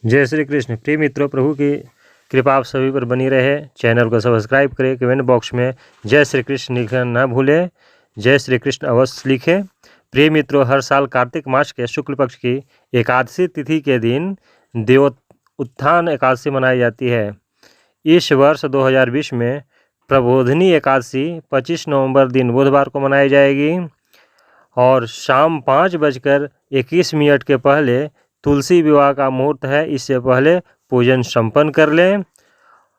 जय श्री कृष्ण। प्रिय मित्रों, प्रभु की कृपा आप सभी पर बनी रहे। चैनल को सब्सक्राइब करें। कमेंट बॉक्स में जय श्री कृष्ण लिखना ना भूलें। जय श्री कृष्ण अवश्य लिखें। प्रिय मित्रों, हर साल कार्तिक मास के शुक्ल पक्ष की एकादशी तिथि के दिन देवोत्थान एकादशी मनाई जाती है। इस वर्ष 2020 में प्रबोधिनी एकादशी 25 नवंबर दिन बुधवार को मनाई जाएगी और शाम 5:21 के पहले तुलसी विवाह का मुहूर्त है। इससे पहले पूजन संपन्न कर लें।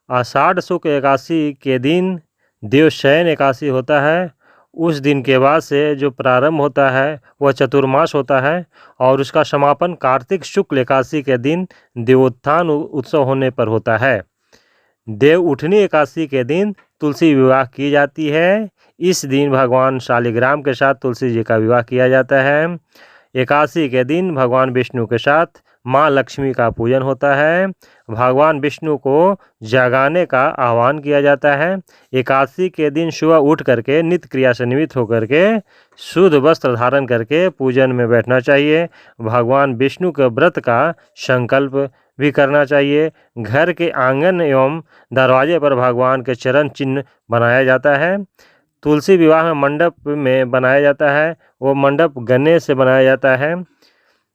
आषाढ़ शुक्ल एकादशी के दिन देवशयन एकादशी होता है। उस दिन के बाद से जो प्रारंभ होता है वह चतुर्मास होता है और उसका समापन कार्तिक शुक्ल एकादशी के दिन देवोत्थान उत्सव होने पर होता है। देव उठनी एकादशी के दिन तुलसी विवाह की जाती है। इस दिन भगवान शालिग्राम के साथ तुलसी जी का विवाह किया जाता है। एकादशी के दिन भगवान विष्णु के साथ माँ लक्ष्मी का पूजन होता है। भगवान विष्णु को जगाने का आह्वान किया जाता है। एकादशी के दिन सुबह उठ करके नित्य क्रिया से निमित्त होकर के शुद्ध वस्त्र धारण करके पूजन में बैठना चाहिए। भगवान विष्णु के व्रत का संकल्प भी करना चाहिए। घर के आंगन एवं दरवाजे पर भगवान के चरण चिन्ह बनाया जाता है। तुलसी विवाह में मंडप में बनाया जाता है। वो मंडप गन्ने से बनाया जाता है।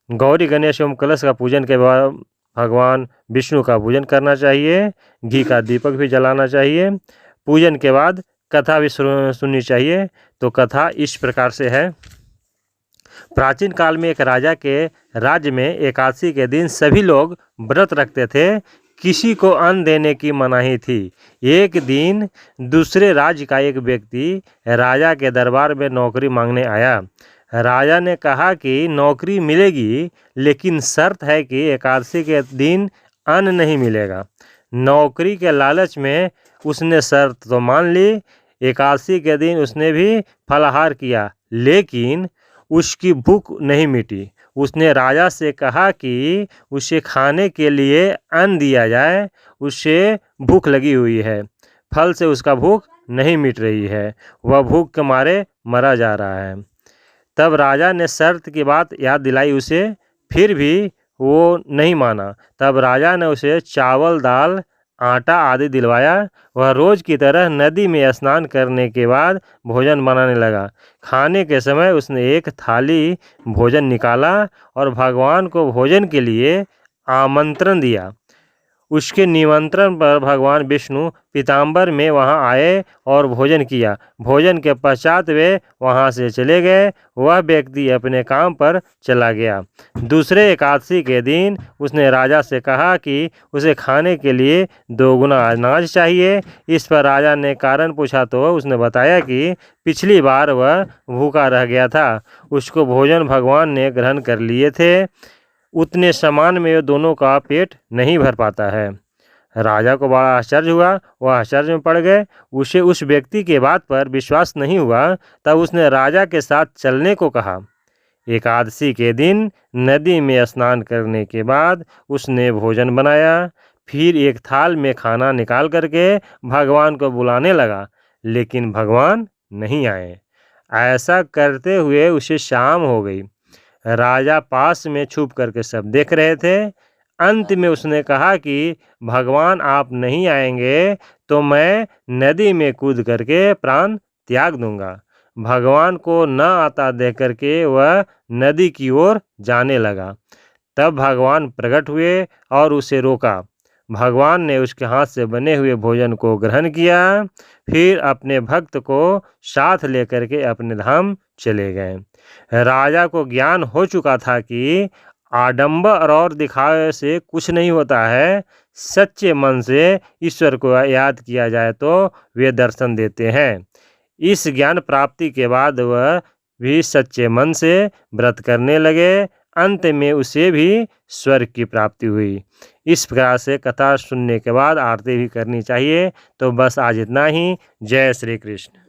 गौरी गणेश एवं कलश का पूजन के बाद भगवान विष्णु का पूजन करना चाहिए। घी का दीपक भी जलाना चाहिए। पूजन के बाद कथा भी सुननी चाहिए। तो कथा इस प्रकार से है। प्राचीन काल में एक राजा के राज्य में एकादशी के दिन सभी लोग व्रत रखते थे। किसी को अन्न देने की मनाही थी। एक दिन दूसरे राज्य का एक व्यक्ति राजा के दरबार में नौकरी मांगने आया। राजा ने कहा कि नौकरी मिलेगी, लेकिन शर्त है कि एकादशी के दिन अन्न नहीं मिलेगा। नौकरी के लालच में उसने शर्त तो मान ली। एकादशी के दिन उसने भी फलाहार किया, लेकिन उसकी भूख नहीं मिटी। उसने राजा से कहा कि उसे खाने के लिए अन्न दिया जाए। उसे भूख लगी हुई है, फल से उसका भूख नहीं मिट रही है, वह भूख के मारे मरा जा रहा है। तब राजा ने शर्त की बात याद दिलाई उसे, फिर भी वो नहीं माना। तब राजा ने उसे चावल, दाल, आटा आदि दिलवाया। वह रोज की तरह नदी में स्नान करने के बाद भोजन बनाने लगा। खाने के समय उसने एक थाली भोजन निकाला और भगवान को भोजन के लिए आमंत्रण दिया। उसके निमंत्रण पर भगवान विष्णु पीताम्बर में वहां आए और भोजन किया। भोजन के पश्चात वे वहां से चले गए। वह व्यक्ति अपने काम पर चला गया। दूसरे एकादशी के दिन उसने राजा से कहा कि उसे खाने के लिए 2 गुना अनाज चाहिए। इस पर राजा ने कारण पूछा तो उसने बताया कि पिछली बार वह भूखा रह गया था। उसको भोजन भगवान ने ग्रहण कर लिए थे। उतने सामान में दोनों का पेट नहीं भर पाता है। राजा को बड़ा आश्चर्य हुआ। वह आश्चर्य में पड़ गए। उसे उस व्यक्ति के बात पर विश्वास नहीं हुआ। तब उसने राजा के साथ चलने को कहा। एकादशी के दिन नदी में स्नान करने के बाद उसने भोजन बनाया। फिर एक थाल में खाना निकाल करके भगवान को बुलाने लगा, लेकिन भगवान नहीं आए। ऐसा करते हुए उसे शाम हो गई। राजा पास में छुप करके सब देख रहे थे। अंत में उसने कहा कि भगवान आप नहीं आएंगे तो मैं नदी में कूद करके प्राण त्याग दूंगा। भगवान को न आता देख करके वह नदी की ओर जाने लगा। तब भगवान प्रकट हुए और उसे रोका। भगवान ने उसके हाथ से बने हुए भोजन को ग्रहण किया, फिर अपने भक्त को साथ लेकर के अपने धाम चले गए। राजा को ज्ञान हो चुका था कि आडंबर और दिखावे से कुछ नहीं होता है। सच्चे मन से ईश्वर को याद किया जाए तो वे दर्शन देते हैं। इस ज्ञान प्राप्ति के बाद वह भी सच्चे मन से व्रत करने लगे। अंत में उसे भी स्वर्ग की प्राप्ति हुई। इस प्रकार से कथा सुनने के बाद आरती भी करनी चाहिए। तो बस आज इतना ही। जय श्री कृष्ण।